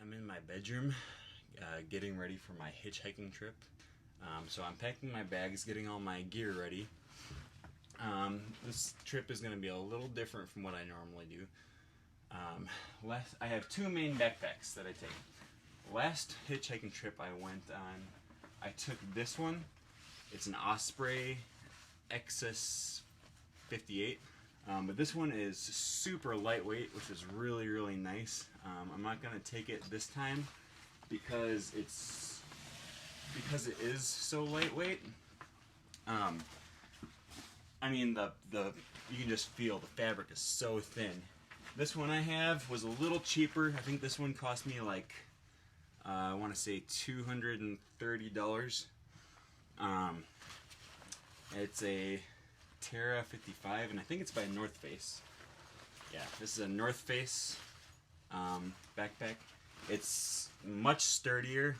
I'm in my bedroom getting ready for my hitchhiking trip. So I'm packing my bags, getting all my gear ready. This trip is going to be a little different from what I normally do. I have two main backpacks that I take. Last hitchhiking trip I went on, I took this one. It's an Osprey XS 58. But this one is super lightweight, which is really, really nice. I'm not going to take it this time because it is so lightweight. I mean, you can just feel the fabric is so thin. This one I have was a little cheaper. I think this one cost me like, I want to say $230. It's a Terra 55, and I think it's by North Face. Yeah, this is a North Face backpack. It's much sturdier,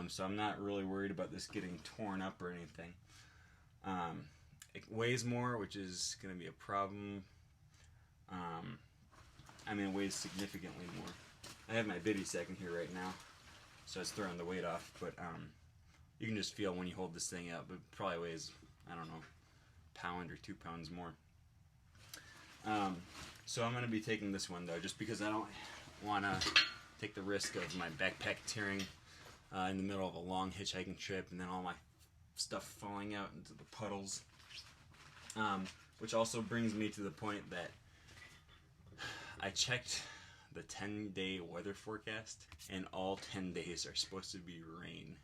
so I'm not really worried about this getting torn up or anything. It weighs more, which is going to be a problem. I mean, it weighs significantly more. I have my bivy sack in here right now, so it's throwing the weight off, but you can just feel when you hold this thing up. It probably weighs, I don't know, pound or 2 pounds more. So I'm going to be taking this one though, just because I don't want to take the risk of my backpack tearing in the middle of a long hitchhiking trip and then all my stuff falling out into the puddles. Which also brings me to the point that I checked the 10-day weather forecast, and all 10 days are supposed to be rain.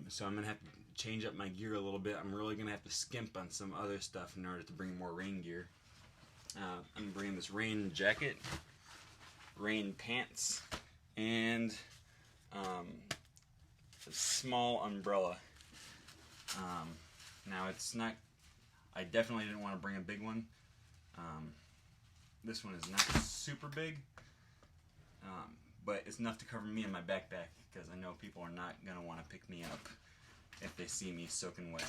So I'm going to have to change up my gear a little bit. I'm really going to have to skimp on some other stuff in order to bring more rain gear. I'm bringing this rain jacket, rain pants, and a small umbrella. Now it's not, I definitely didn't want to bring a big one. This one is not super big, but it's enough to cover me and my backpack, because I know people are not going to want to pick me up if they see me soaking wet.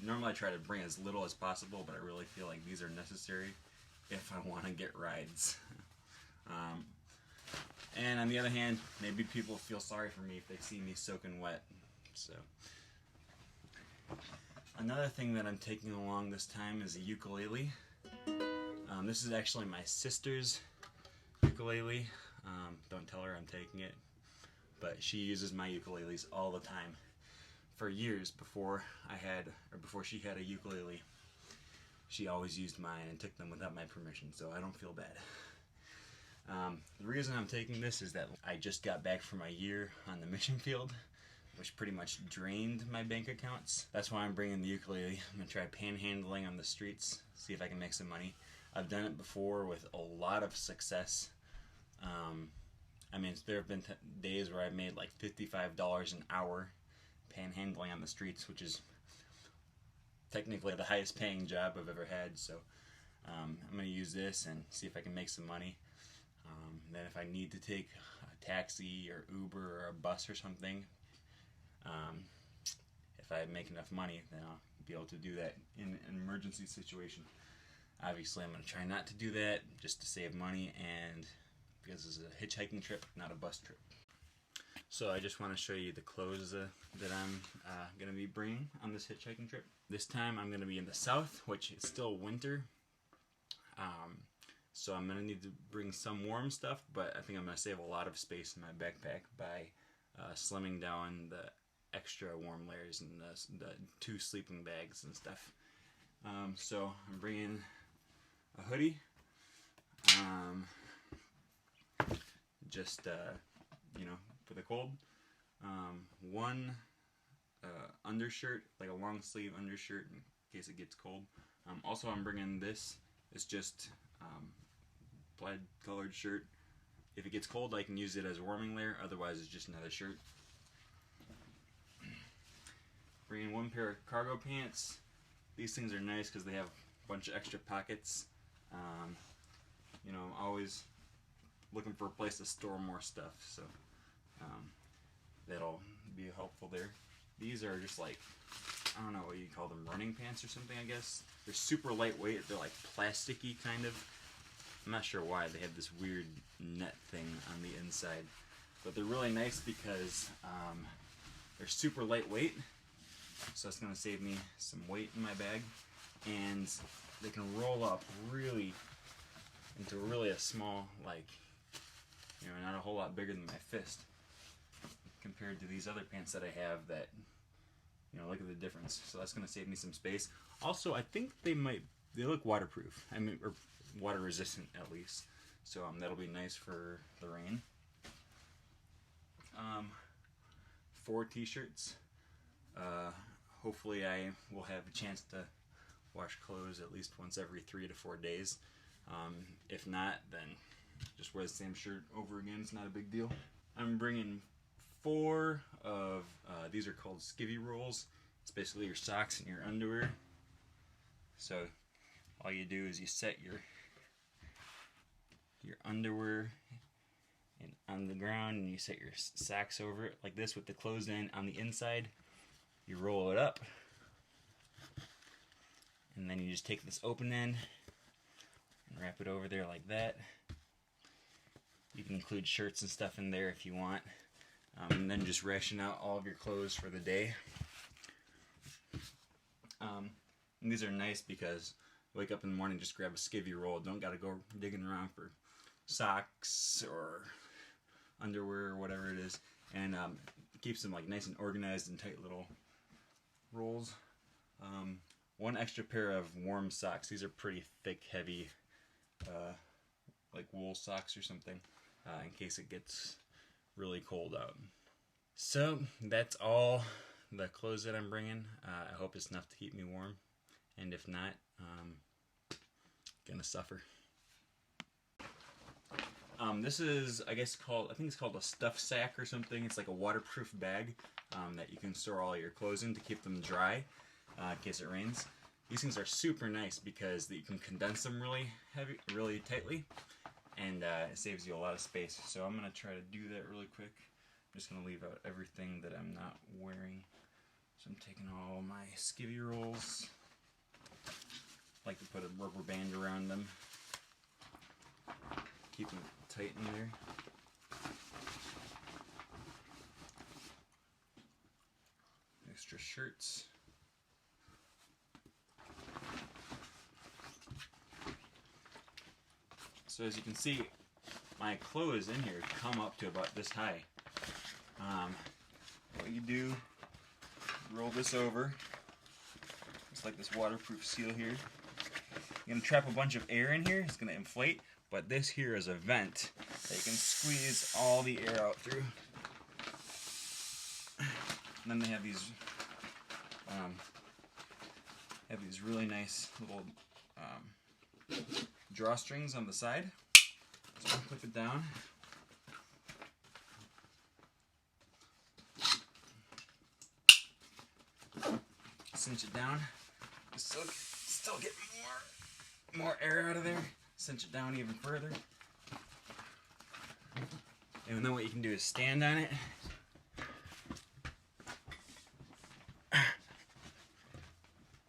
Normally I try to bring as little as possible, but I really feel like these are necessary if I want to get rides. And on the other hand, maybe people feel sorry for me if they see me soaking wet. So another thing that I'm taking along this time is a ukulele. This is actually my sister's ukulele. Don't tell her I'm taking it, but she uses my ukuleles all the time. For years before she had a ukulele, she always used mine and took them without my permission, so I don't feel bad. The reason I'm taking this is that I just got back from a year on the mission field, which pretty much drained my bank accounts. That's why I'm bringing the ukulele. I'm going to try panhandling on the streets, see if I can make some money. I've done it before with a lot of success. I mean, there have been days where I've made like $55 an hour panhandling on the streets, which is technically the highest paying job I've ever had. So I'm going to use this and see if I can make some money. Then if I need to take a taxi or Uber or a bus or something, if I make enough money, then I'll be able to do that in an emergency situation. Obviously, I'm going to try not to do that just to save money, and because this is a hitchhiking trip, not a bus trip. So I just want to show you the clothes that I'm going to be bringing on this hitchhiking trip. This time I'm going to be in the south, which is still winter. So I'm going to need to bring some warm stuff, but I think I'm going to save a lot of space in my backpack by slimming down the extra warm layers and the 2 sleeping bags and stuff. So I'm bringing a hoodie, just you know, for the cold. One undershirt, like a long sleeve undershirt in case it gets cold. Also, I'm bringing this. It's just plaid colored shirt. If it gets cold, I can use it as a warming layer. Otherwise, it's just another shirt. Bringing 1 pair of cargo pants. These things are nice because they have a bunch of extra pockets. You know, I'm always looking for a place to store more stuff, so that'll be helpful there. These are just like, I don't know what you call them, running pants or something, I guess. They're super lightweight. They're like plasticky kind of. I'm not sure why they have this weird net thing on the inside, but they're really nice because they're super lightweight, so it's going to save me some weight in my bag, and they can roll up really into really a small, like, you know, not a whole lot bigger than my fist compared to these other pants that I have that, you know, look at the difference. So that's going to save me some space. Also, I think they look waterproof. I mean, or water resistant at least. So that'll be nice for the rain. 4 t-shirts. Hopefully I will have a chance to wash clothes at least once every 3 to 4 days. If not, then just wear the same shirt over again. It's not a big deal. I'm bringing 4 of, these are called skivvy rolls. It's basically your socks and your underwear. So all you do is you set your underwear on the ground, and you set your socks over it like this with the closed end on the inside. You roll it up, and then you just take this open end and wrap it over there like that. You can include shirts and stuff in there if you want, and then just ration out all of your clothes for the day. And these are nice because wake up in the morning, just grab a skivvy roll. Don't gotta go digging around for socks or underwear or whatever it is, and it keeps them like nice and organized and tight little rolls. 1 extra pair of warm socks. These are pretty thick, heavy, like wool socks or something, in case it gets really cold out. So that's all the clothes that I'm bringing. I hope it's enough to keep me warm, and if not, gonna suffer. This is, I think it's called a stuff sack or something. It's like a waterproof bag that you can store all your clothes in to keep them dry in case it rains. These things are super nice because you can condense them really tightly, and it saves you a lot of space. So I'm gonna try to do that really quick. I'm just gonna leave out everything that I'm not wearing. So I'm taking all my skivvy rolls. I like to put a rubber band around them. Keep them tight in there. Extra shirts. So as you can see, my clothes in here come up to about this high. What you do, roll this over. It's like this waterproof seal here. You're going to trap a bunch of air in here. It's going to inflate. But this here is a vent that you can squeeze all the air out through. And then they have these really nice little drawstrings on the side. So I'll clip it down. Cinch it down. Still get more air out of there. Cinch it down even further. And then what you can do is stand on it.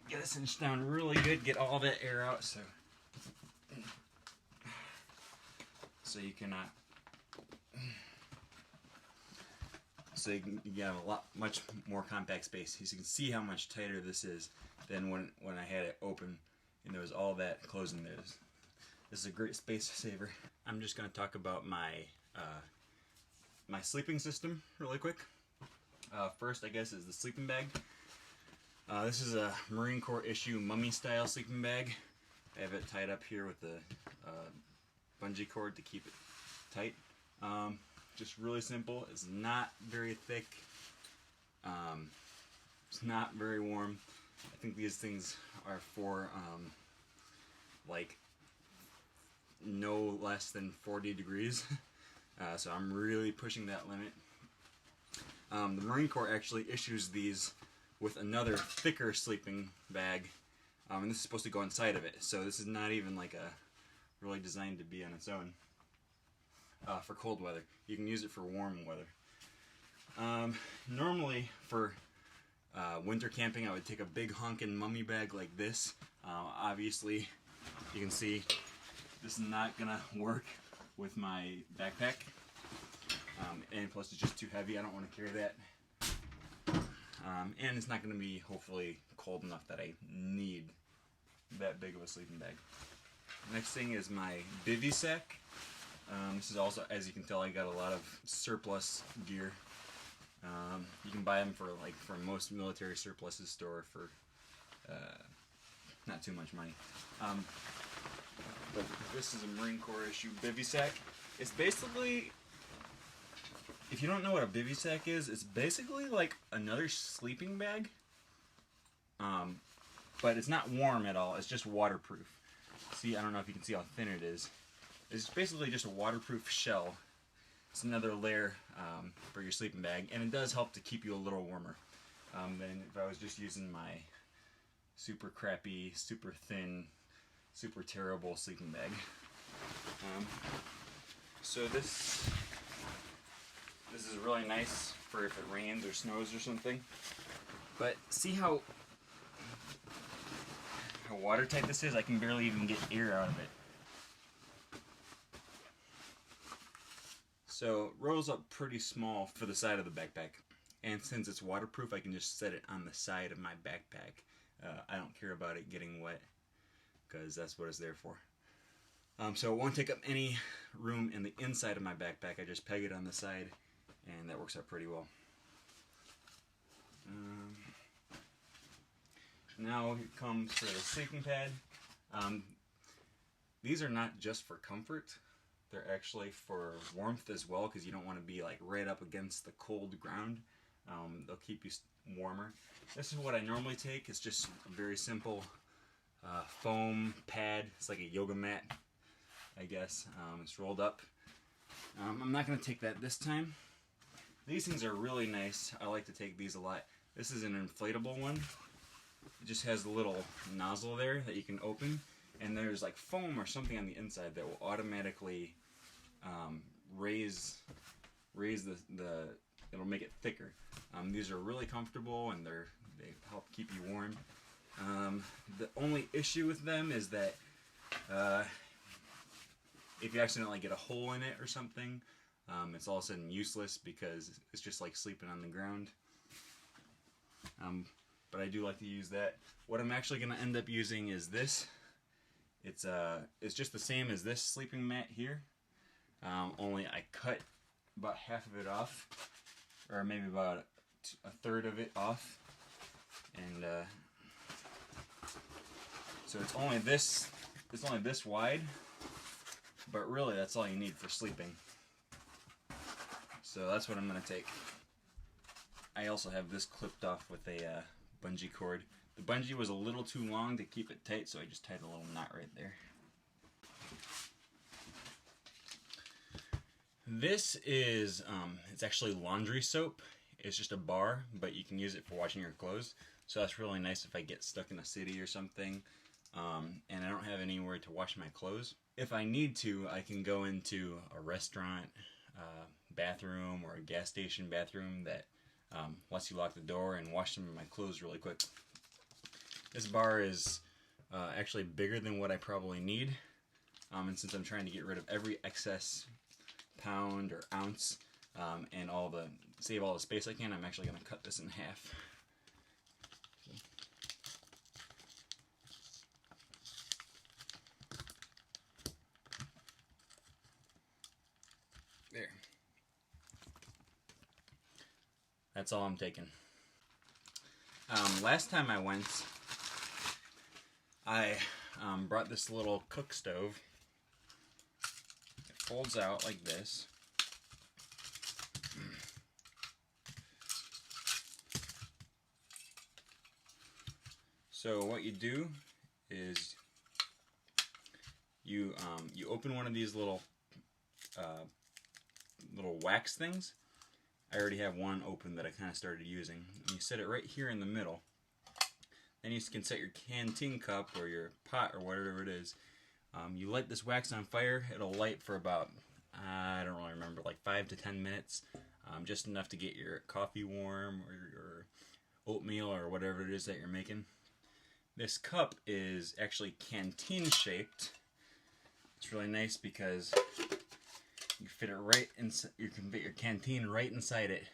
Get it cinched down really good. Get all that air out so you cannot. So you can have much more compact space. As you can see how much tighter this is than when I had it open and there was all that closed in there. This is a great space saver. I'm just going to talk about my my sleeping system really quick. First, I guess, is the sleeping bag. This is a Marine Corps issue mummy style sleeping bag. I have it tied up here with the bungee cord to keep it tight. Just really simple. It's not very thick. It's not very warm. I think these things are for like no less than 40 degrees. So I'm really pushing that limit. The Marine Corps actually issues these with another thicker sleeping bag, and this is supposed to go inside of it. So this is not even like really designed to be on its own for cold weather. You can use it for warm weather. Normally for winter camping, I would take a big honkin' mummy bag like this. Obviously, you can see This is not gonna work with my backpack. And plus it's just too heavy. I don't want to carry that. And it's not going to be, hopefully, cold enough that I need that big of a sleeping bag. Next thing is my bivy sack. This is also, as you can tell, I got a lot of surplus gear. You can buy them from most military surpluses store for not too much money. But this is a Marine Corps issue bivy sack. It's basically, if you don't know what a bivy sack is, it's basically like another sleeping bag. But it's not warm at all. It's just waterproof. See, I don't know if you can see how thin it is. It's basically just a waterproof shell. It's another layer for your sleeping bag, and it does help to keep you a little warmer than if I was just using my super crappy, super thin, super terrible sleeping bag. So this is really nice for if it rains or snows or something. But see how watertight this is? I can barely even get air out of it. So it rolls up pretty small for the side of the backpack. And since it's waterproof, I can just set it on the side of my backpack. I don't care about it getting wet, because that's what it's there for. So it won't take up any room in the inside of my backpack. I just peg it on the side, and that works out pretty well. Now it comes for the sleeping pad. These are not just for comfort. They're actually for warmth as well, because you don't want to be like right up against the cold ground. They'll keep you warmer. This is what I normally take. It's just a very simple foam pad. It's like a yoga mat, I guess. It's rolled up. I'm not going to take that this time. These things are really nice. I like to take these a lot. This is an inflatable one. It just has a little nozzle there that you can open, and there's like foam or something on the inside that will automatically raise the it'll make it thicker. These are really comfortable, and they help keep you warm. The only issue with them is that if you accidentally get a hole in it or something, it's all of a sudden useless, because it's just like sleeping on the ground. But I do like to use that. What I'm actually going to end up using is this. It's just the same as this sleeping mat here, only I cut about half of it off, or maybe about a third of it off, and so it's only this wide, but really that's all you need for sleeping. So that's what I'm going to take. I also have this clipped off with a bungee cord. The bungee was a little too long to keep it tight, so I just tied a little knot right there. This is, it's actually laundry soap. It's just a bar, but you can use it for washing your clothes. So that's really nice if I get stuck in a city or something, and I don't have anywhere to wash my clothes. If I need to, I can go into a restaurant bathroom or a gas station bathroom that lets you lock the door and wash some of my clothes really quick. This bar is actually bigger than what I probably need, and since I'm trying to get rid of every excess pound or ounce and save all the space I can, I'm actually going to cut this in half. There. That's all I'm taking. Last time I went, I brought this little cook stove. It folds out like this. So what you do is you open one of these little wax things. I already have one open that I kind of started using. And you set it right here in the middle. Then you can set your canteen cup or your pot or whatever it is. You light this wax on fire. It'll light for about, I don't really remember, like 5 to 10 minutes. Just enough to get your coffee warm or your oatmeal or whatever it is that you're making. This cup is actually canteen shaped. It's really nice because you fit it right inside. You can fit your canteen right inside it,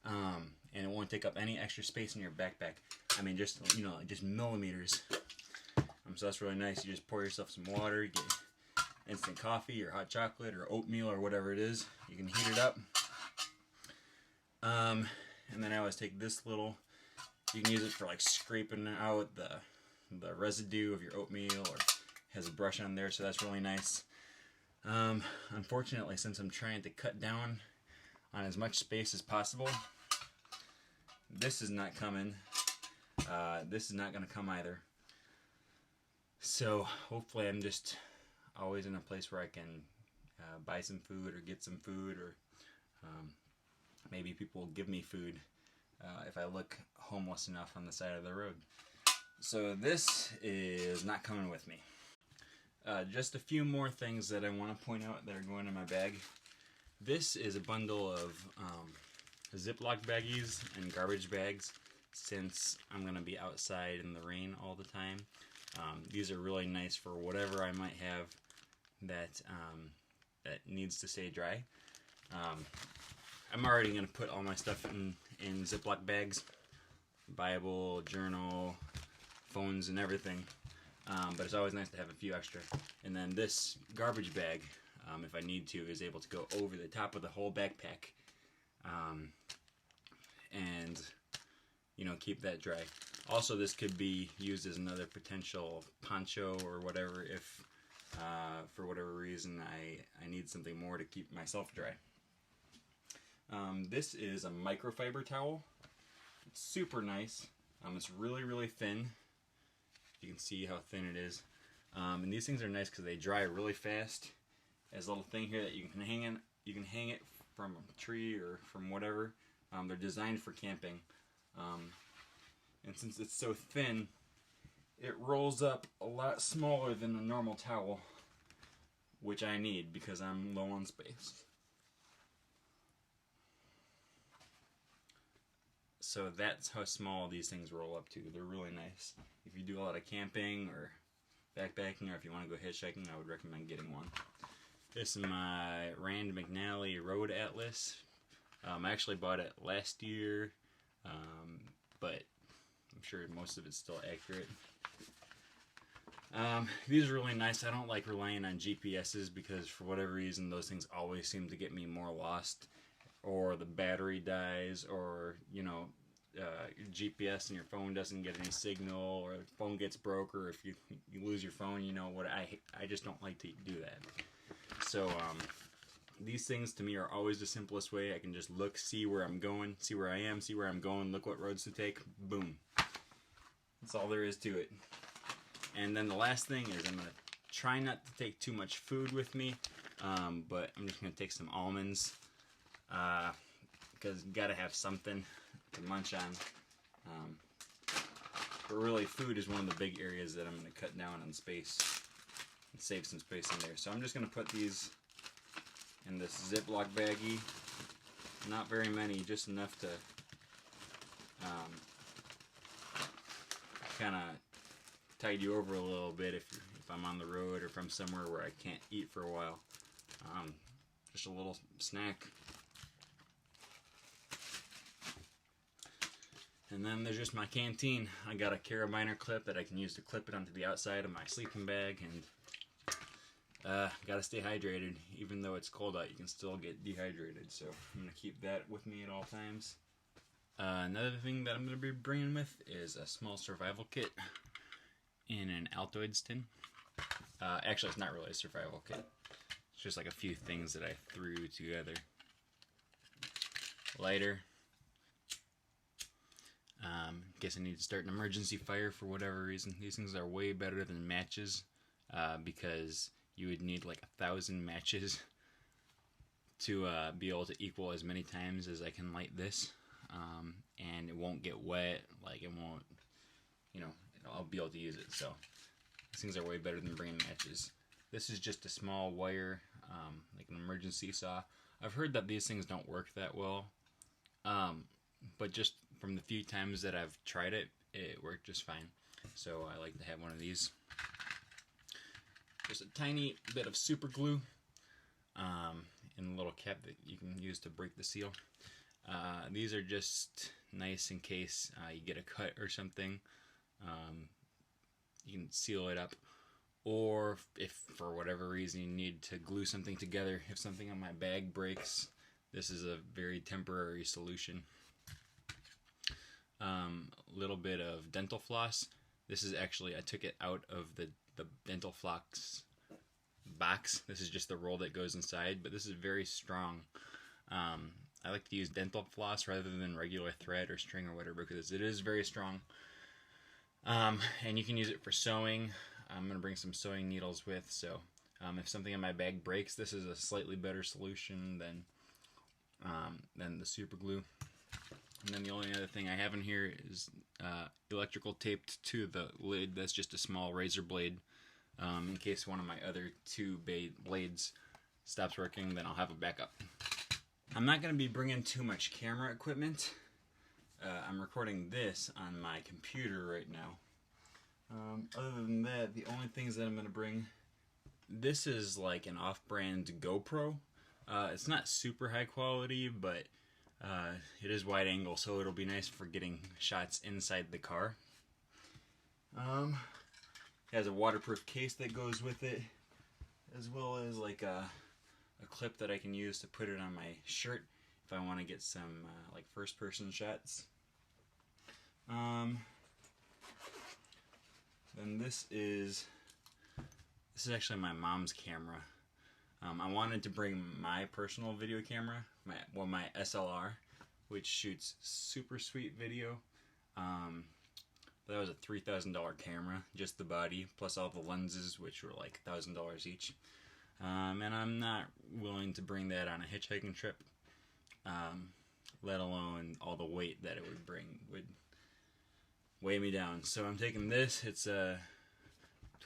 and it won't take up any extra space in your backpack. I mean, just just millimeters. So that's really nice. You just pour yourself some water, you get instant coffee or hot chocolate or oatmeal or whatever it is. You can heat it up. And then I always take this little. You can use it for like scraping out the residue of your oatmeal, or has a brush on there, so that's really nice. Unfortunately, since I'm trying to cut down on as much space as possible, this is not coming. This is not going to come either. So hopefully I'm just always in a place where I can buy some food or get some food, or maybe people will give me food if I look homeless enough on the side of the road. So this is not coming with me. Just a few more things that I want to point out that are going in my bag. This is a bundle of Ziploc baggies and garbage bags, since I'm going to be outside in the rain all the time. These are really nice for whatever I might have that that needs to stay dry. I'm already going to put all my stuff in Ziploc bags, Bible, journal, phones, and everything. But it's always nice to have a few extra. And then this garbage bag, if I need to, is able to go over the top of the whole backpack, and keep that dry. Also, this could be used as another potential poncho or whatever if, for whatever reason, I need something more to keep myself dry. This is a microfiber towel. It's super nice. It's really, really thin. You can see how thin it is. And these things are nice because they dry really fast. There's a little thing here that you can hang in. You can hang it from a tree or from whatever. They're designed for camping. And since it's so thin, it rolls up a lot smaller than a normal towel, which I need because I'm low on space. So that's how small these things roll up to. They're really nice. If you do a lot of camping or backpacking, or if you want to go hitchhiking, I would recommend getting one. This is my Rand McNally Road Atlas. I actually bought it last year, but I'm sure most of it's still accurate. These are really nice. I don't like relying on GPSs because for whatever reason those things always seem to get me more lost, or the battery dies, or your GPS and your phone doesn't get any signal, or the phone gets broke, or if you lose your phone, I just don't like to do that. So these things to me are always the simplest way. I can just look, see where I'm going, see where I am, see where I'm going, look what roads to take, boom. That's all there is to it. And then the last thing is I'm going to try not to take too much food with me, but I'm just going to take some almonds, because you got to have something to munch on. But really, food is one of the big areas that I'm going to cut down on space and save some space in there. So I'm just going to put these in this Ziploc baggie. Not very many, just enough to kind of tide you over a little bit if I'm on the road or if I'm somewhere where I can't eat for a while. Just a little snack. And then there's just my canteen. I got a carabiner clip that I can use to clip it onto the outside of my sleeping bag, and gotta stay hydrated. Even though it's cold out, you can still get dehydrated, so I'm gonna keep that with me at all times. Another thing that I'm gonna be bringing with is a small survival kit in an Altoids tin. Actually, it's not really a survival kit. It's just like a few things that I threw together. Lighter. In case I need to start an emergency fire for whatever reason. These things are way better than matches, because you would need like 1,000 matches to be able to equal as many times as I can light this, and it won't get wet, like it won't, I'll be able to use it. So these things are way better than bringing matches. This is just a small wire, like an emergency saw. I've heard that these things don't work that well, but just from the few times that I've tried it, it worked just fine. So I like to have one of these. just a tiny bit of super glue in a little cap that you can use to break the seal. These are just nice in case you get a cut or something. You can seal it up. Or if for whatever reason you need to glue something together, if something on my bag breaks, this is a very temporary solution. Little bit of dental floss. This is actually, I took it out of the dental floss box. This is just the roll that goes inside, but this is very strong. I like to use dental floss rather than regular thread or string or whatever because it is very strong. And you can use it for sewing. I'm going to bring some sewing needles with, so if something in my bag breaks, this is a slightly better solution than the super glue. And then the only other thing I have in here is electrical taped to the lid. That's just a small razor blade. In case one of my other two blades stops working, then I'll have a backup. I'm not going to be bringing too much camera equipment. I'm recording this on my computer right now. Other than that, the only things that I'm going to bring, this is like an off-brand GoPro. It's not super high quality, but it is wide angle, so it'll be nice for getting shots inside the car. It has a waterproof case that goes with it, as well as like a clip that I can use to put it on my shirt if I want to get some like first-person shots. Then this is actually my mom's camera. I wanted to bring my personal video camera, my SLR, which shoots super sweet video. That was a $3,000 camera, just the body, plus all the lenses, which were like $1,000 each. And I'm not willing to bring that on a hitchhiking trip, let alone all the weight that it would weigh me down. So I'm taking this. It's a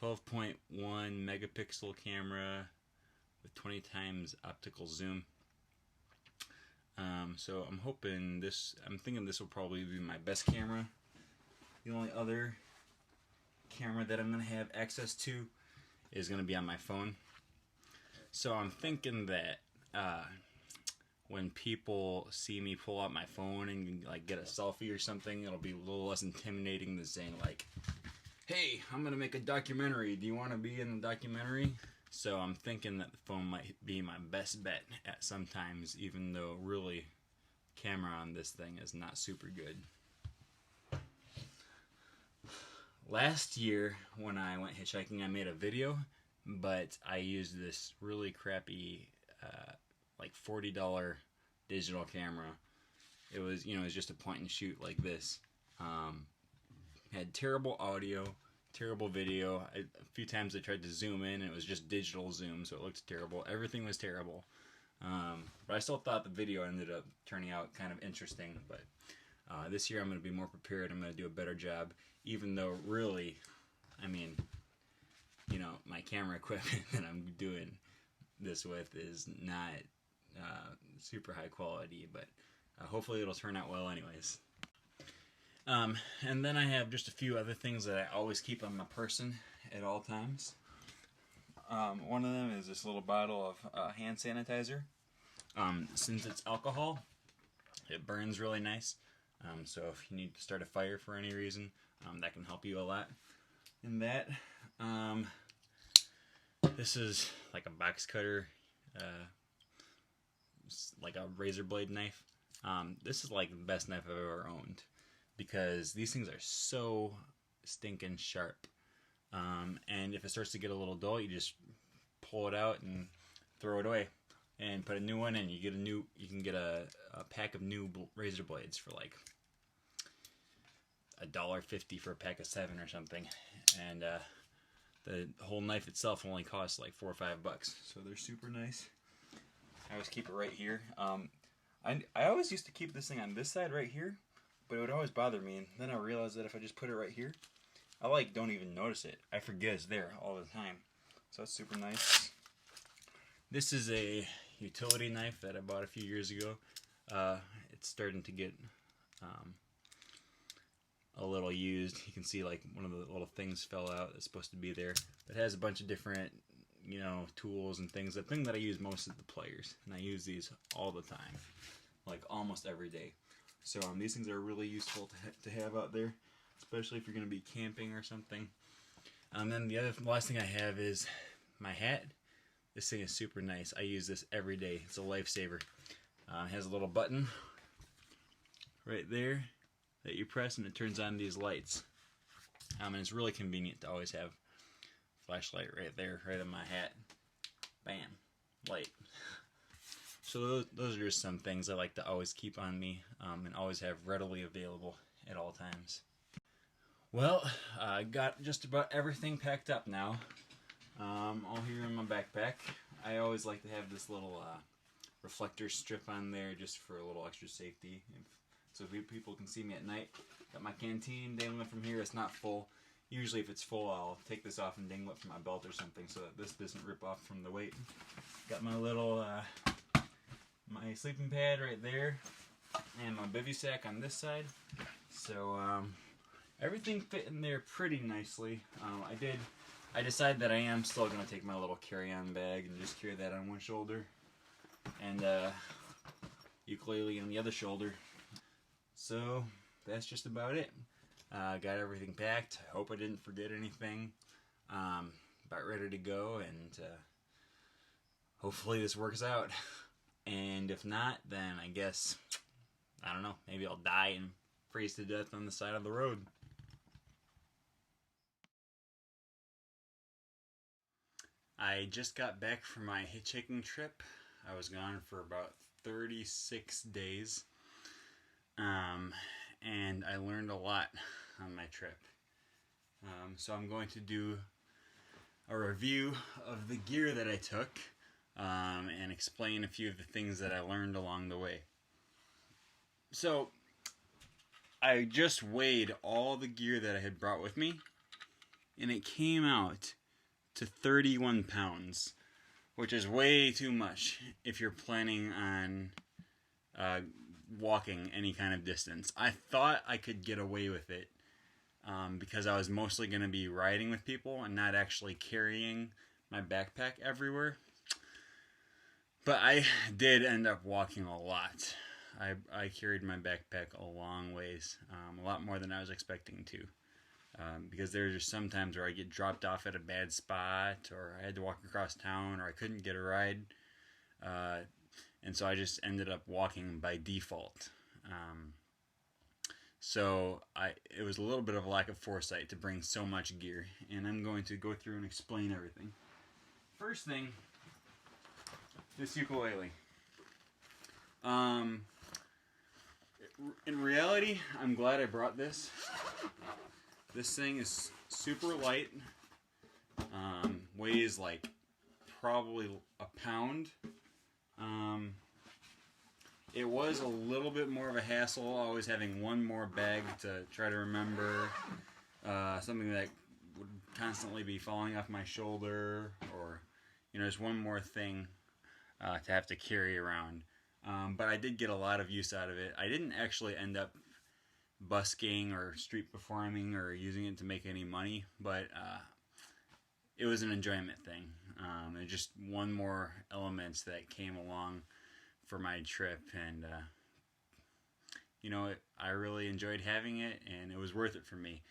12.1 megapixel camera with 20 times optical zoom. So I'm thinking this will probably be my best camera. The only other camera that I'm going to have access to is going to be on my phone. So I'm thinking that when people see me pull out my phone and like get a selfie or something, it'll be a little less intimidating than saying like, hey, I'm going to make a documentary. Do you want to be in the documentary? So I'm thinking that the phone might be my best bet at sometimes, even though really camera on this thing is not super good. Last year when I went hitchhiking, I made a video, but I used this really crappy like $40 digital camera. It was, it was just a point and shoot like this. Had terrible audio, terrible video. A few times I tried to zoom in and it was just digital zoom, so it looked terrible. Everything was terrible. But I still thought the video ended up turning out kind of interesting. But this year I'm going to be more prepared. I'm going to do a better job, even though really, I mean, my camera equipment that I'm doing this with is not super high quality, but hopefully it'll turn out well anyways. And then I have just a few other things that I always keep on my person at all times. One of them is this little bottle of hand sanitizer. Since it's alcohol, it burns really nice. So if you need to start a fire for any reason, that can help you a lot. And that, this is like a box cutter, like a razor blade knife. This is like the best knife I've ever owned because these things are so stinking sharp. And if it starts to get a little dull, you just pull it out and throw it away and put a new one in. You can get a pack of new razor blades for like $1.50 for a pack of 7 or something. And the whole knife itself only costs like $4 or $5, so they're super nice. I always keep it right here. I always used to keep this thing on this side right here, but it would always bother me. And then I realized that if I just put it right here, I don't even notice it. I forget it's there all the time. So that's super nice. This is a utility knife that I bought a few years ago. It's starting to get a little used. You can see like one of the little things fell out that's supposed to be there. It has a bunch of different you know, tools and things. The thing that I use most is the pliers, and I use these all the time, like almost every day. So these things are really useful to have out there, especially if you're going to be camping or something. Then the last thing I have is my hat. This thing is super nice. I use this every day. It's a lifesaver. It has a little button right there that you press, and it turns on these lights. And it's really convenient to always have a flashlight right there, right on my hat. Bam, light. So those are just some things I like to always keep on me, and always have readily available at all times. Well, I got just about everything packed up now. All here in my backpack. I always like to have this little reflector strip on there just for a little extra safety, so people can see me at night. Got my canteen dangling from here. It's not full. Usually if it's full, I'll take this off and dangle it from my belt or something so that this doesn't rip off from the weight. Got my little my sleeping pad right there, and my bivy sack on this side. So everything fit in there pretty nicely. I decided that I am still going to take my little carry-on bag and just carry that on one shoulder, and ukulele on the other shoulder. So that's just about it. Got everything packed. Hope I didn't forget anything. About ready to go, and hopefully this works out. And if not, then I guess, I don't know, maybe I'll die and freeze to death on the side of the road. I just got back from my hitchhiking trip. I was gone for about 36 days. And I learned a lot on my trip. So I'm going to do a review of the gear that I took, and explain a few of the things that I learned along the way. So I just weighed all the gear that I had brought with me, and it came out to 31 pounds, which is way too much if you're planning on walking any kind of distance. I thought I could get away with it because I was mostly going to be riding with people and not actually carrying my backpack everywhere. But I did end up walking a lot. I carried my backpack a long ways, a lot more than I was expecting to. Because there are just some times where I get dropped off at a bad spot, or I had to walk across town, or I couldn't get a ride. And so I just ended up walking by default. So it was a little bit of a lack of foresight to bring so much gear, and I'm going to go through and explain everything. First thing, this ukulele. In reality, I'm glad I brought this. This thing is super light, weighs like probably a pound. It was a little bit more of a hassle, always having one more bag to try to remember, something that would constantly be falling off my shoulder, or just one more thing to have to carry around. But I did get a lot of use out of it. I didn't actually end up busking or street performing or using it to make any money, but it was an enjoyment thing. And just one more element that came along for my trip, and I really enjoyed having it, and it was worth it for me.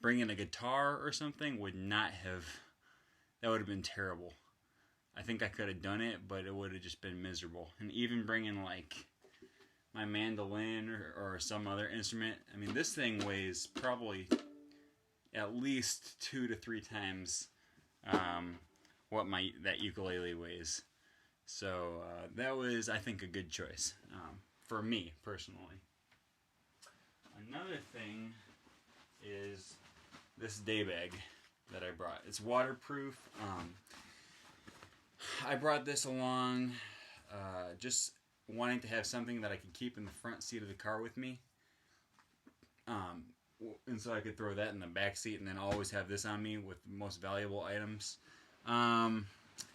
Bringing a guitar or something would have been terrible. I think I could have done it, but it would have just been miserable. And even bringing like my mandolin or some other instrument, I mean, this thing weighs probably at least 2 to 3 times what that ukulele weighs. So that was, I think, a good choice for me personally. Another thing is this day bag that I brought. It's waterproof. I brought this along just wanting to have something that I could keep in the front seat of the car with me. And so I could throw that in the back seat and then always have this on me with the most valuable items. And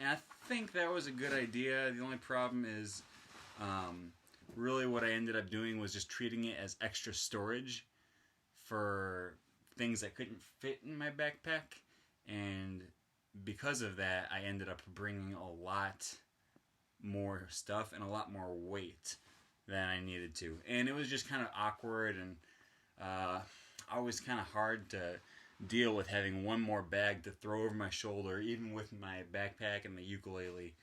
I think that was a good idea. The only problem is really what I ended up doing was just treating it as extra storage for things that couldn't fit in my backpack. And because of that, I ended up bringing a lot more stuff and a lot more weight than I needed to. And it was just kind of awkward and always kind of hard to deal with having one more bag to throw over my shoulder, even with my backpack and the ukulele.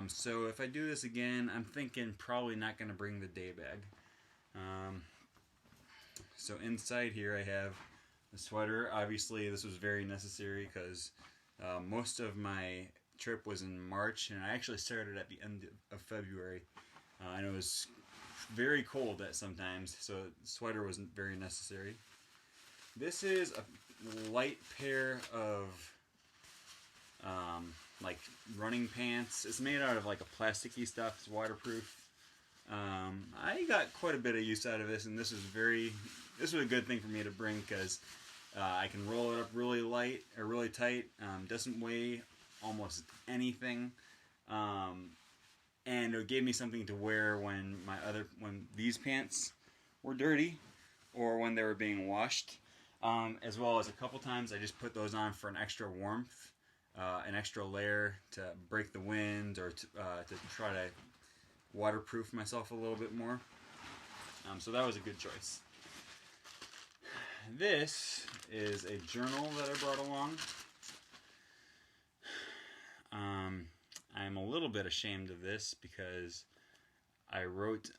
So if I do this again, I'm thinking probably not going to bring the day bag. So inside here I have the sweater. Obviously this was very necessary because most of my trip was in March, and I actually started at the end of February. And it was very cold at sometimes, so the sweater wasn't very necessary. This is a light pair of like running pants. It's made out of like a plasticky stuff. It's waterproof. I got quite a bit of use out of this, and this was a good thing for me to bring because I can roll it up really light or really tight. Doesn't weigh almost anything, and it gave me something to wear when these pants were dirty or when they were being washed. As well as a couple times I just put those on for an extra warmth, an extra layer to break the wind or to try to waterproof myself a little bit more. So that was a good choice. This is a journal that I brought along. I'm a little bit ashamed of this because I wrote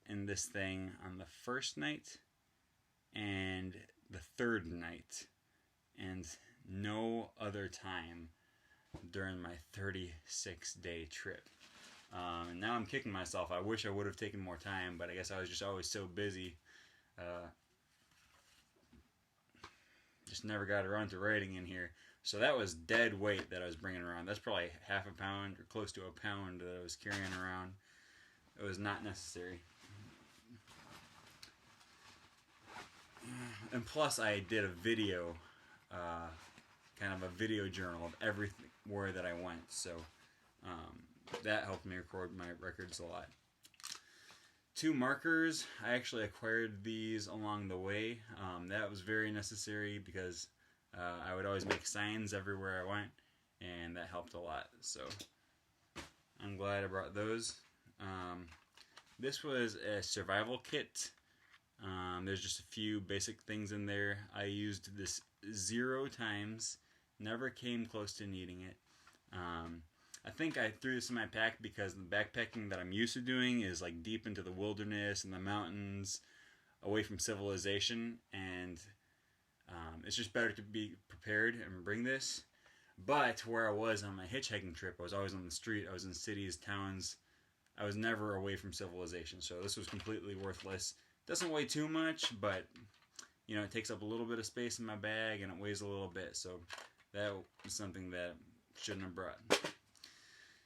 in this thing on the first night and the third night, and no other time during my 36-day trip. And now I'm kicking myself. I wish I would have taken more time, but I guess I was just always so busy. Just never got around to writing in here. So that was dead weight that I was bringing around. That's probably half a pound or close to a pound that I was carrying around. It was not necessary. And plus I did a video, kind of a video journal of everywhere that I went. So that helped me record my records a lot. 2 markers. I actually acquired these along the way. That was very necessary because I would always make signs everywhere I went, and that helped a lot. So I'm glad I brought those. This was a survival kit. There's just a few basic things in there. I used this 0 times. Never came close to needing it. I think I threw this in my pack because the backpacking that I'm used to doing is like deep into the wilderness and the mountains, away from civilization, and it's just better to be prepared and bring this. But where I was on my hitchhiking trip, I was always on the street. I was in cities, towns. I was never away from civilization, so this was completely worthless. Doesn't weigh too much, but you know, it takes up a little bit of space in my bag and it weighs a little bit, so that was something that shouldn't have brought.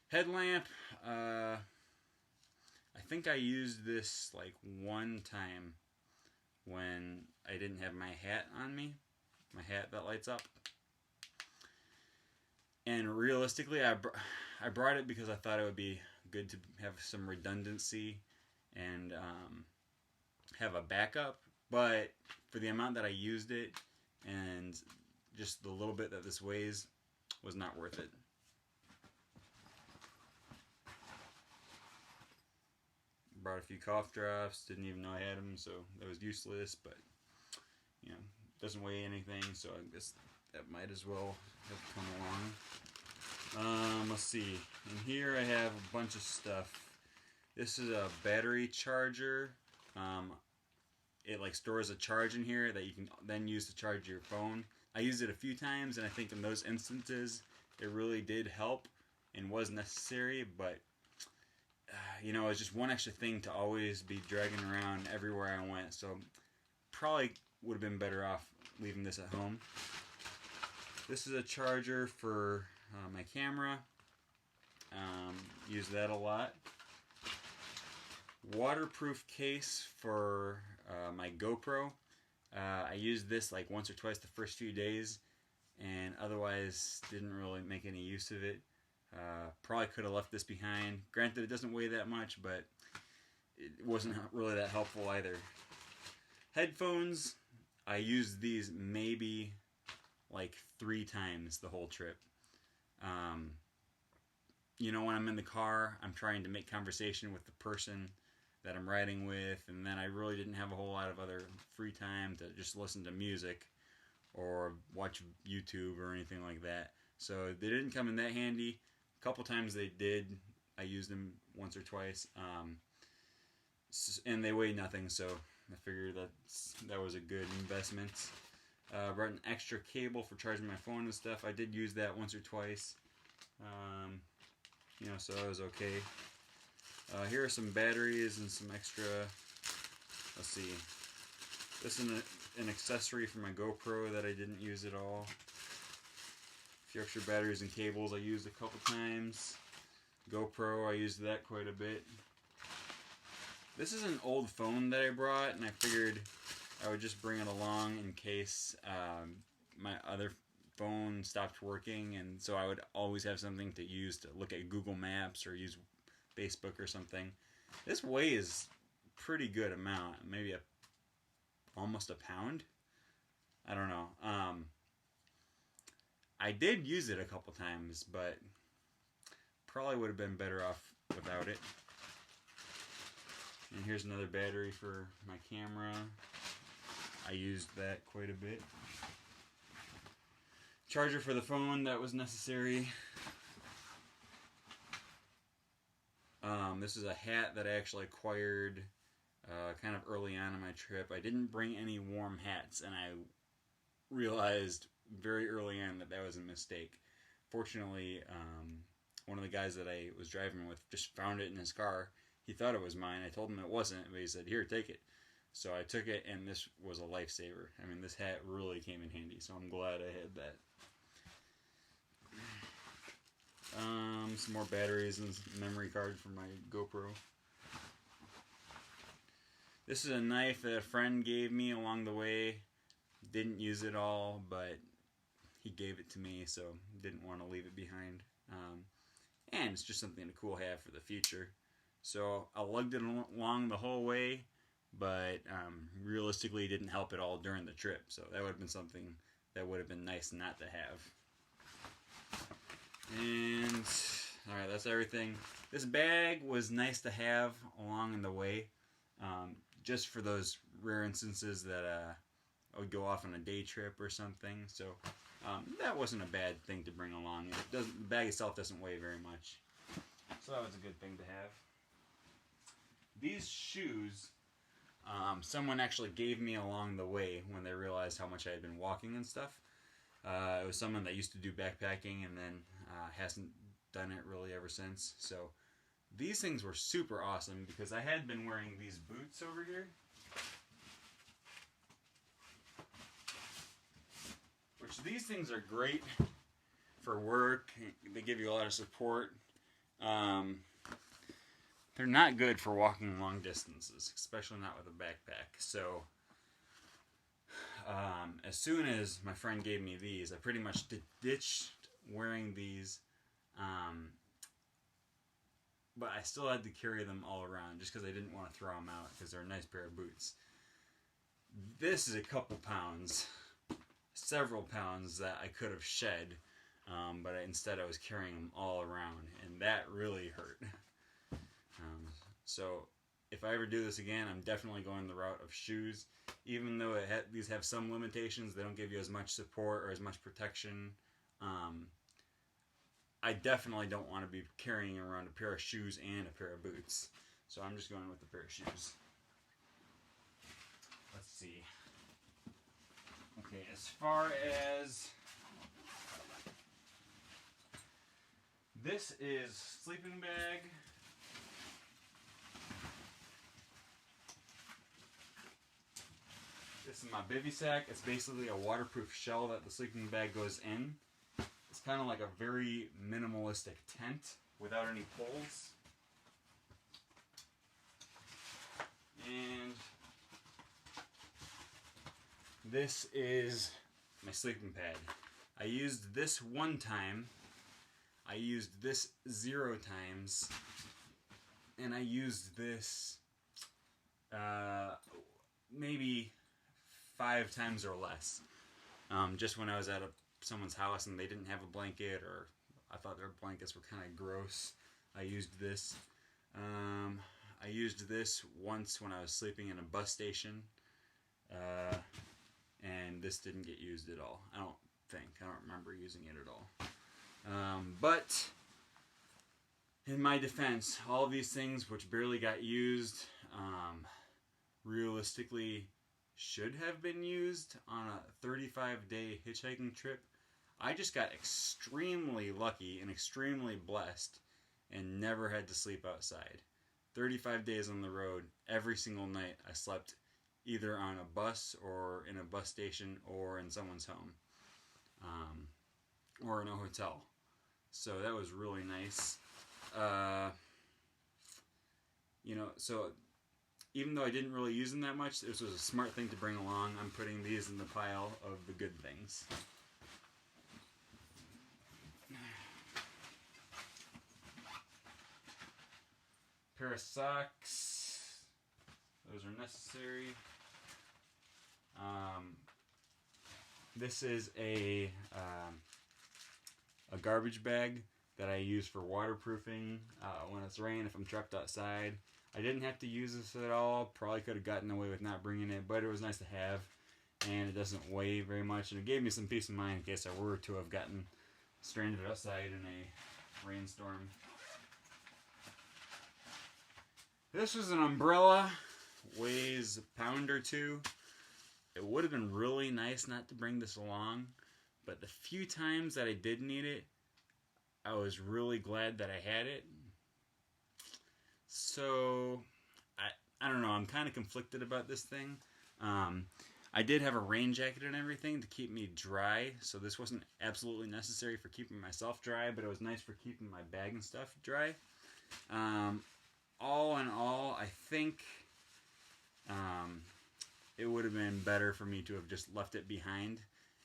Headlamp, I think I used this like one time when I didn't have my hat on me, my hat that lights up. And realistically, I brought it because I thought it would be good to have some redundancy and have a backup, but for the amount that I used it and just the little bit that this weighs, was not worth it. Brought a few cough drops, didn't even know I had them, so that was useless, but you know, doesn't weigh anything, so I guess that might as well have come along. Let's see, in here I have a bunch of stuff. This is a battery charger. It like stores a charge in here that you can then use to charge your phone. I used it a few times, and I think in those instances it really did help and was necessary, but you know, it's just one extra thing to always be dragging around everywhere I went, so probably would have been better off leaving this at home. This is a charger for my camera. Use that a lot. Waterproof case for my GoPro. I used this like once or twice the first few days, and otherwise didn't really make any use of it. Probably could have left this behind. Granted, it doesn't weigh that much, but it wasn't really that helpful either. Headphones, I used these maybe like 3 times the whole trip. You know, when I'm in the car, I'm trying to make conversation with the person that I'm riding with, and then I really didn't have a whole lot of other free time to just listen to music or watch YouTube or anything like that. So they didn't come in that handy. A couple times they did. I used them once or twice, and they weigh nothing, so I figured that was a good investment. Brought an extra cable for charging my phone and stuff. I did use that once or twice. You know, so that was okay. Here are some batteries and some extra. Let's see. This is an accessory for my GoPro that I didn't use at all. A few extra batteries and cables I used a couple times. GoPro, I used that quite a bit. This is an old phone that I brought, and I figured I would just bring it along in case my other phone stopped working, and so I would always have something to use to look at Google Maps or use Facebook or something. This weighs pretty good amount, maybe almost a pound. I don't know. I did use it a couple times, but probably would have been better off without it. And here's another battery for my camera. I used that quite a bit. Charger for the phone, that was necessary. This is a hat that I actually acquired kind of early on in my trip. I didn't bring any warm hats, and I realized very early on that was a mistake. Fortunately, one of the guys that I was driving with just found it in his car. He thought it was mine. I told him it wasn't, but he said, "Here, take it." So I took it, and this was a lifesaver. I mean, this hat really came in handy, so I'm glad I had that. Some more batteries and memory card for my GoPro. This is a knife that a friend gave me along the way. Didn't use it all, but he gave it to me, so didn't want to leave it behind. And it's just something to cool have for the future. So I lugged it along the whole way, but realistically didn't help at all during the trip. So that would have been something that would have been nice not to have. And alright, that's everything. This bag was nice to have along in the way, just for those rare instances that I would go off on a day trip or something. So that wasn't a bad thing to bring along. The bag itself doesn't weigh very much, so that was a good thing to have. These shoes, someone actually gave me along the way when they realized how much I had been walking and stuff. It was someone that used to do backpacking and then hasn't done it really ever since. So these things were super awesome because I had been wearing these boots over here, which these things are great for work. They give you a lot of support. They're not good for walking long distances, especially not with a backpack. So as soon as my friend gave me these, I pretty much ditched wearing these, but I still had to carry them all around just because I didn't want to throw them out because they're a nice pair of boots. This is a couple pounds, several pounds that I could have shed, but instead I was carrying them all around, and that really hurt. So if I ever do this again, I'm definitely going the route of shoes. Even though these have some limitations, they don't give you as much support or as much protection. I definitely don't want to be carrying around a pair of shoes and a pair of boots. So I'm just going with the pair of shoes. Let's see. Okay, as far as this is sleeping bag. This is my bivy sack. It's basically a waterproof shell that the sleeping bag goes in. It's kind of like a very minimalistic tent without any poles. And this is my sleeping pad. I used this one time. I used this 0 times. And I used this maybe 5 times or less. Just when I was at someone's house and they didn't have a blanket or I thought their blankets were kind of gross. I used this. I used this once when I was sleeping in a bus station, and this didn't get used at all. I don't remember using it at all. But in my defense, all of these things which barely got used, realistically should have been used on a 35-day hitchhiking trip. I just got extremely lucky and extremely blessed and never had to sleep outside. 35 days on the road, every single night I slept either on a bus or in a bus station or in someone's home, or in a hotel. So that was really nice. So even though I didn't really use them that much, this was a smart thing to bring along. I'm putting these in the pile of the good things. Pair of socks. Those are necessary. This is a garbage bag that I use for waterproofing when it's raining if I'm trapped outside. I didn't have to use this at all. Probably could have gotten away with not bringing it, but it was nice to have, and it doesn't weigh very much, and it gave me some peace of mind in case I were to have gotten stranded outside in a rainstorm. This was an umbrella, weighs a pound or two. It would have been really nice not to bring this along, but the few times that I did need it, I was really glad that I had it. So, I don't know, I'm kind of conflicted about this thing. I did have a rain jacket and everything to keep me dry, so this wasn't absolutely necessary for keeping myself dry, but it was nice for keeping my bag and stuff dry. All in all, I think it would have been better for me to have just left it behind,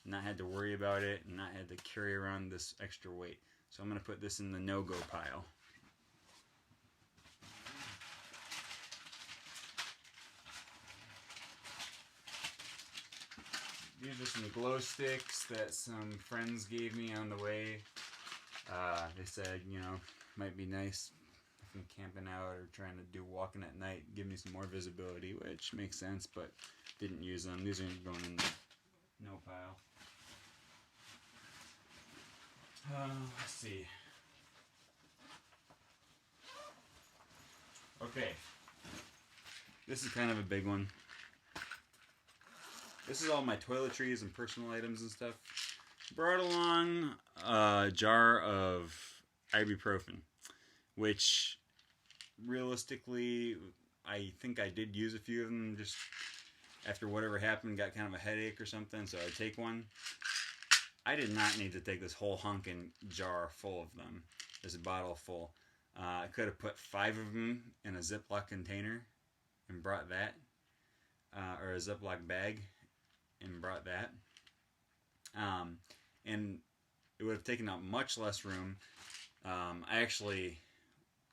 not had to worry about it, and not had to carry around this extra weight. So I'm going to put this in the no-go pile. These are some glow sticks that some friends gave me on the way. They said, might be nice if I'm camping out or trying to do walking at night, give me some more visibility, which makes sense, but didn't use them. These are going in the no pile. Let's see. Okay. This is kind of a big one. This is all my toiletries and personal items and stuff. Brought along a jar of ibuprofen, which realistically, I think I did use a few of them just after whatever happened, got kind of a headache or something, so I'd take one. I did not need to take this whole hunkin' jar full of them, this bottle full. I could have put 5 of them in a Ziploc container and brought that, or a Ziploc bag and brought that. And it would have taken up much less room. I actually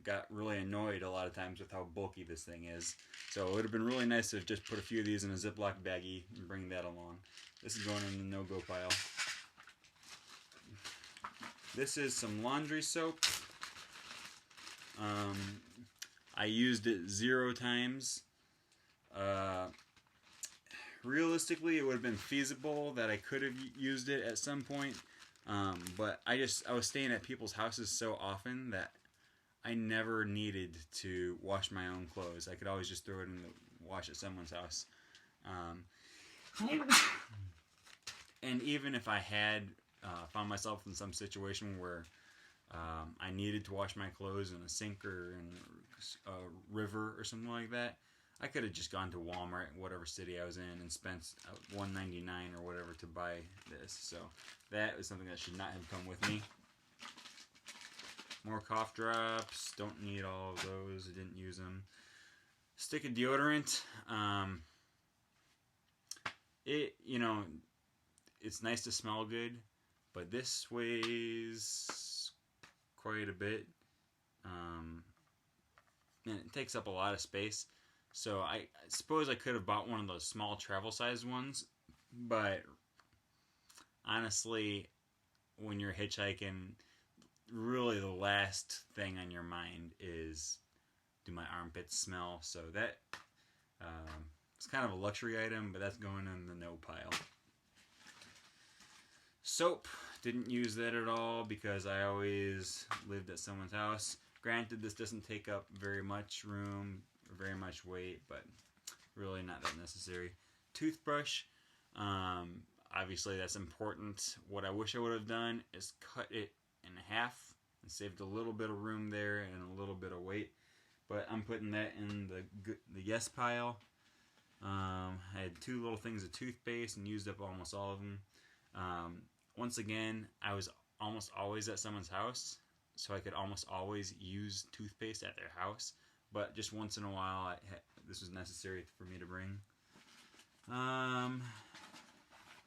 got really annoyed a lot of times with how bulky this thing is. So it would have been really nice to have just put a few of these in a Ziploc baggie and bring that along. This is going in the no-go pile. This is some laundry soap. I used it 0 times. Realistically, it would have been feasible that I could have used it at some point, but I was staying at people's houses so often that I never needed to wash my own clothes. I could always just throw it in the wash at someone's house. And even if I had found myself in some situation where I needed to wash my clothes in a sink or in a river or something like that, I could have just gone to Walmart, whatever city I was in, and spent $1.99 or whatever to buy this. So that was something that should not have come with me. More cough drops. Don't need all of those. I didn't use them. Stick of deodorant. It's nice to smell good, but this weighs quite a bit, and it takes up a lot of space. So I suppose I could have bought one of those small travel size ones, but honestly, when you're hitchhiking, really the last thing on your mind is, do my armpits smell? So that it's kind of a luxury item, but that's going in the no pile. Soap, didn't use that at all because I always lived at someone's house. Granted, this doesn't take up very much room or very much weight, but really not that necessary. Toothbrush, obviously that's important. What I wish I would have done is cut it in half and saved a little bit of room there and a little bit of weight. But I'm putting that in the yes pile. I had 2 little things of toothpaste and used up almost all of them. Once again, I was almost always at someone's house, so I could almost always use toothpaste at their house. But just once in a while, this was necessary for me to bring. And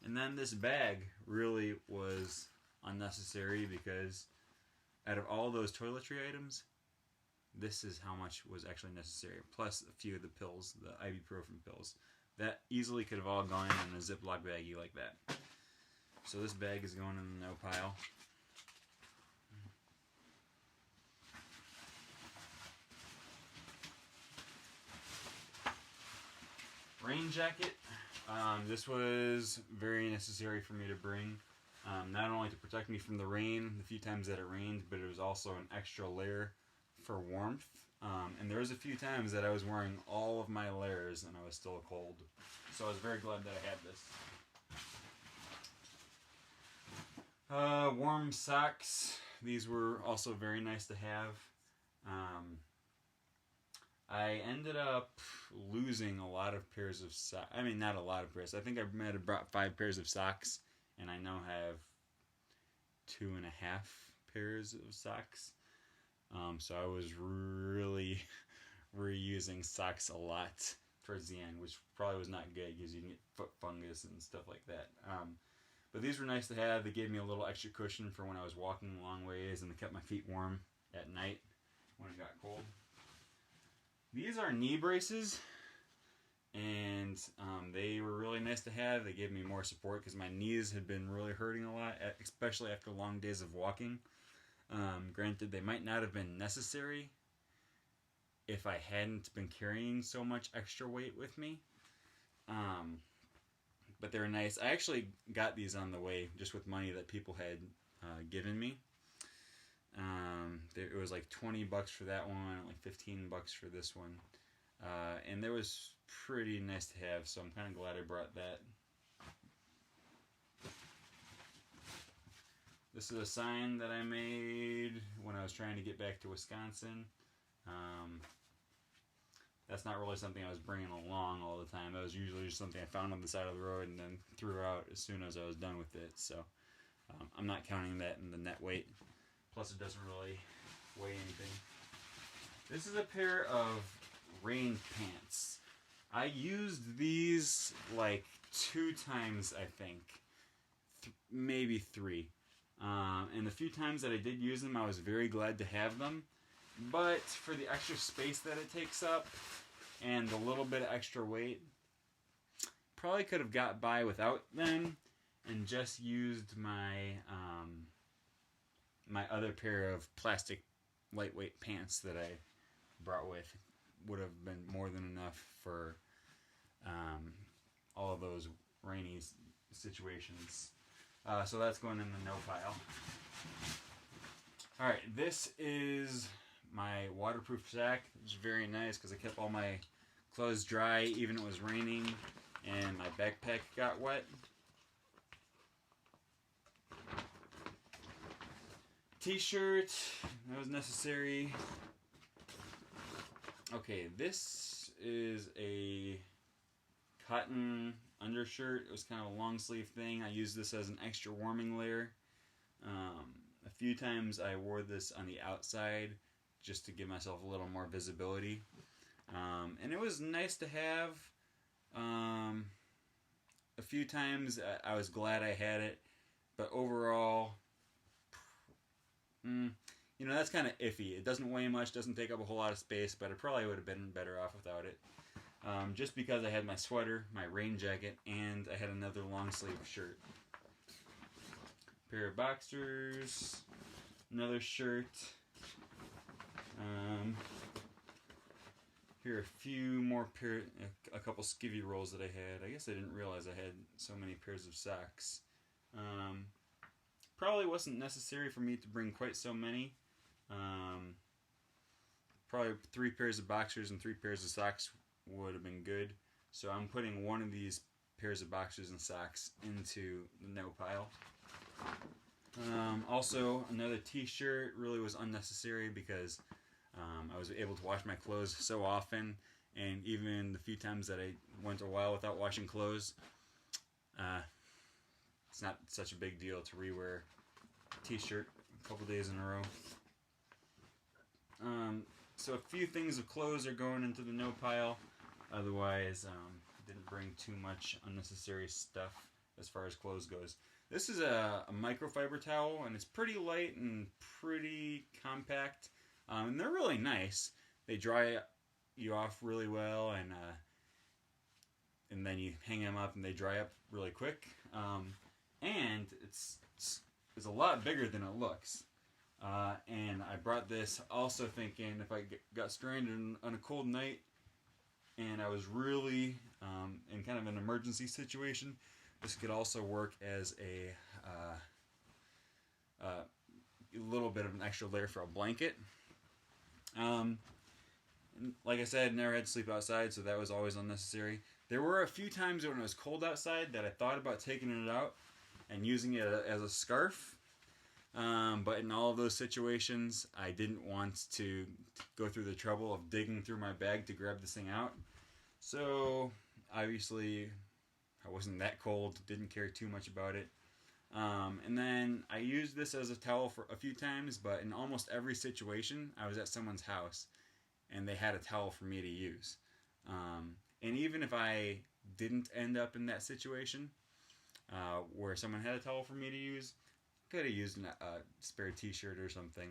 then this bag really was unnecessary because out of all those toiletry items, this is how much was actually necessary. Plus a few of the pills, the ibuprofen pills. That easily could have all gone in a Ziploc baggie like that. So this bag is going in the no pile. Rain jacket. This was very necessary for me to bring. Not only to protect me from the rain, the few times that it rained, but it was also an extra layer for warmth. And there was a few times that I was wearing all of my layers and I was still cold. So I was very glad that I had this. Warm socks. These were also very nice to have. I ended up losing a lot of pairs of socks. I mean, not a lot of pairs. I think I might have brought 5 pairs of socks, and I now have 2.5 pairs of socks. So I was really reusing socks a lot towards the end, which probably was not good because you can get foot fungus and stuff like that. But these were nice to have. They gave me a little extra cushion for when I was walking long ways, and they kept my feet warm at night when it got cold. These are knee braces, and they were really nice to have. They gave me more support because my knees had been really hurting a lot, especially after long days of walking. Granted, they might not have been necessary if I hadn't been carrying so much extra weight with me. But they were nice. I actually got these on the way just with money that people had given me. It was like $20 for that one, like $15 for this one. And it was pretty nice to have, so I'm kind of glad I brought that. This is a sign that I made when I was trying to get back to Wisconsin. That's not really something I was bringing along all the time. That was usually just something I found on the side of the road and then threw out as soon as I was done with it. So I'm not counting that in the net weight. Plus it doesn't really weigh anything. This is a pair of rain pants. I used these like 2 times, I think. Maybe 3. And the few times that I did use them, I was very glad to have them. But for the extra space that it takes up and the little bit of extra weight, probably could have got by without them and just used my my other pair of plastic lightweight pants that I brought with. Would have been more than enough for all of those rainy situations. So that's going in the no pile. Alright, this is my waterproof sack. It's very nice because I kept all my clothes dry even it was raining and my backpack got wet. T-shirt, that was necessary. Okay, this is a cotton undershirt. It was kind of a long sleeve thing. I used this as an extra warming layer. A few times I wore this on the outside just to give myself a little more visibility. And it was nice to have. A few times I was glad I had it, but overall, that's kind of iffy. It doesn't weigh much, doesn't take up a whole lot of space, but it probably would have been better off without it. Just because I had my sweater, my rain jacket, and I had another long sleeve shirt. Pair of boxers. another shirt. Here are a few more a couple skivvy rolls that I had. I guess I didn't realize I had so many pairs of socks. Probably wasn't necessary for me to bring quite so many. Probably 3 pairs of boxers and 3 pairs of socks would have been good. So I'm putting one of these pairs of boxers and socks into the no pile. Also, another t-shirt really was unnecessary because I was able to wash my clothes so often, and even the few times that I went a while without washing clothes, it's not such a big deal to rewear a t-shirt a couple days in a row. So a few things of clothes are going into the no pile. Otherwise, didn't bring too much unnecessary stuff as far as clothes goes. This is a microfiber towel, and it's pretty light and pretty compact. And they're really nice. They dry you off really well, and then you hang them up and they dry up really quick. And it's a lot bigger than it looks. And I brought this also thinking if I got stranded on a cold night and I was really in kind of an emergency situation, this could also work as a little bit of an extra layer for a blanket. Like I said, never had to sleep outside, so that was always unnecessary. There were a few times when it was cold outside that I thought about taking it out and using it as a scarf. But in all of those situations, I didn't want to go through the trouble of digging through my bag to grab this thing out. So, obviously, I wasn't that cold, didn't care too much about it. And then I used this as a towel for a few times, but in almost every situation, I was at someone's house, and they had a towel for me to use. And even if I didn't end up in that situation, where someone had a towel for me to use, could have used a spare t-shirt or something.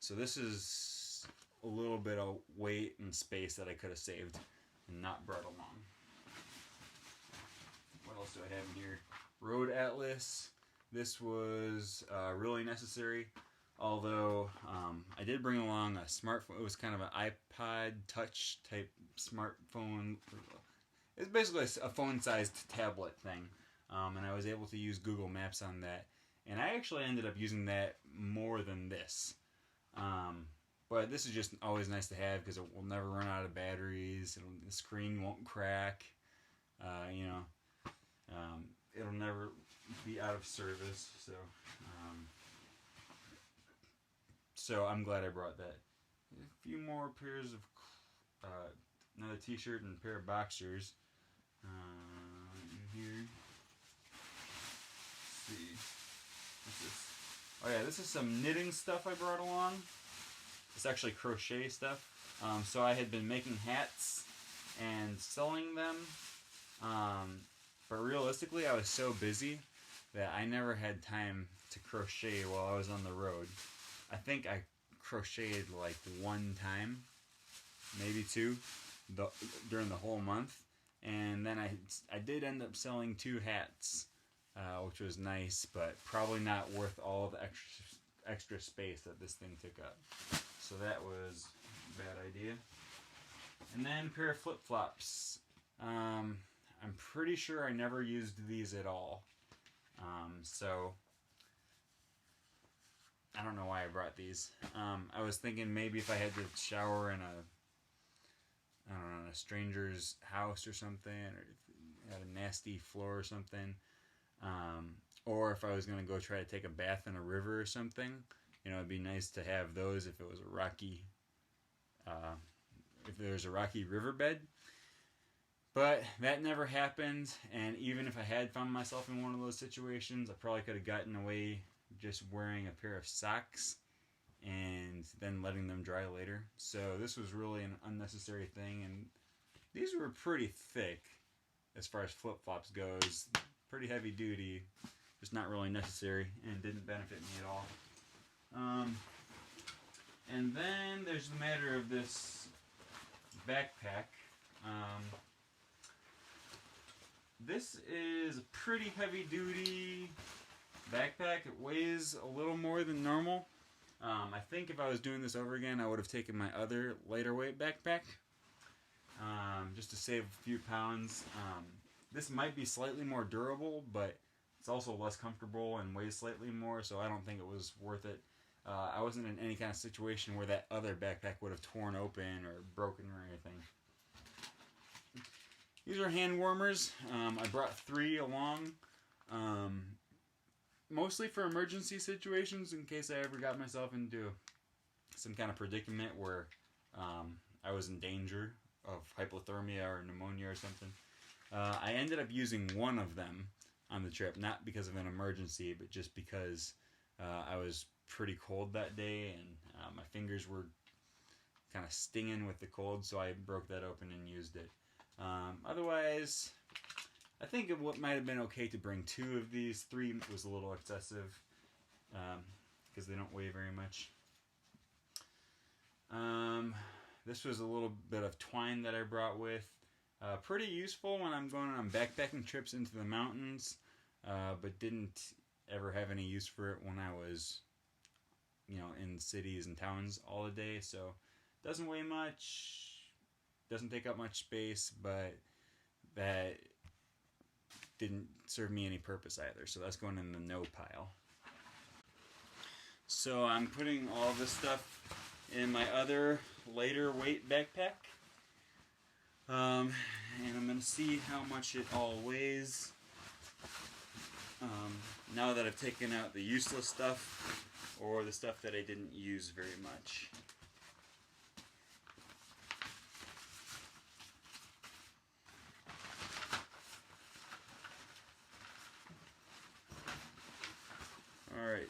So this is a little bit of weight and space that I could have saved and not brought along. What else do I have in here? Road Atlas. This was really necessary, although I did bring along a smartphone. It was kind of an iPod Touch type smartphone. It's basically a phone-sized tablet thing, and I was able to use Google Maps on that. And I actually ended up using that more than this. But this is just always nice to have because it will never run out of batteries. The screen won't crack. It'll never be out of service. So I'm glad I brought that. A few more pairs of another t-shirt and a pair of boxers in here. Let's see. What's this? Oh yeah, this is some knitting stuff I brought along. It's actually crochet stuff. So I had been making hats and selling them. But realistically, I was so busy that I never had time to crochet while I was on the road. I think I crocheted like one time, maybe two, during the whole month. And then I did end up selling 2 hats. Which was nice, but probably not worth all the extra space that this thing took up. So that was a bad idea. And then a pair of flip-flops. I'm pretty sure I never used these at all. So I don't know why I brought these. I was thinking maybe if I had to shower in a stranger's house or something, or had a nasty floor or something. Or if I was going to go try to take a bath in a river or something, it'd be nice to have those if it was if there was a rocky riverbed. But that never happened, and even if I had found myself in one of those situations, I probably could have gotten away just wearing a pair of socks and then letting them dry later. So this was really an unnecessary thing, and these were pretty thick as far as flip-flops goes. Pretty heavy duty, just not really necessary, and didn't benefit me at all. And then there's the matter of this backpack. This is a pretty heavy duty backpack. It weighs a little more than normal. I think if I was doing this over again, I would have taken my other lighter weight backpack, just to save a few pounds. This might be slightly more durable, but it's also less comfortable and weighs slightly more, so I don't think it was worth it. I wasn't in any kind of situation where that other backpack would have torn open or broken or anything. These are hand warmers. I brought 3 along, mostly for emergency situations in case I ever got myself into some kind of predicament where I was in danger of hypothermia or pneumonia or something. I ended up using one of them on the trip, not because of an emergency, but just because I was pretty cold that day and my fingers were kind of stinging with the cold, so I broke that open and used it. Otherwise, I think it might have been okay to bring 2 of these. 3 was a little excessive because they don't weigh very much. This was a little bit of twine that I brought with. Pretty useful when I'm going on backpacking trips into the mountains, but didn't ever have any use for it when I was, in cities and towns all the day. So doesn't weigh much, doesn't take up much space, but that didn't serve me any purpose either. So that's going in the no pile. So I'm putting all this stuff in my other lighter weight backpack. And I'm going to see how much it all weighs. Now that I've taken out the useless stuff or the stuff that I didn't use very much. All right.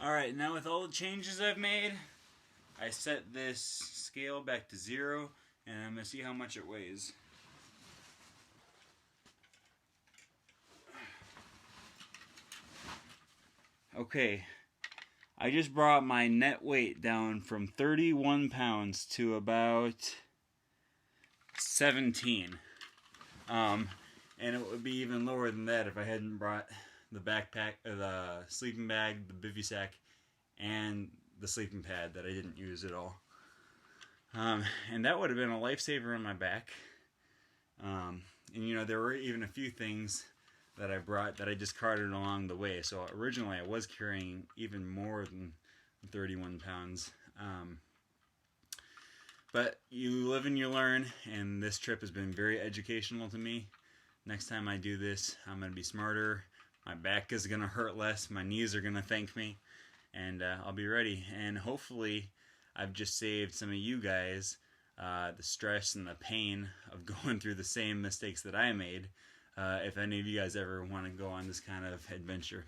Alright, now with all the changes I've made, I set this scale back to 0, and I'm going to see how much it weighs. Okay, I just brought my net weight down from 31 pounds to about 17. And it would be even lower than that if I hadn't brought the backpack, the sleeping bag, the bivy sack, and the sleeping pad that I didn't use at all. And that would have been a lifesaver on my back. And there were even a few things that I brought that I discarded along the way. So originally I was carrying even more than 31 pounds. But you live and you learn, and this trip has been very educational to me. Next time I do this, I'm going to be smarter. My back is going to hurt less. My knees are going to thank me. And I'll be ready. And hopefully I've just saved some of you guys the stress and the pain of going through the same mistakes that I made. If any of you guys ever want to go on this kind of adventure.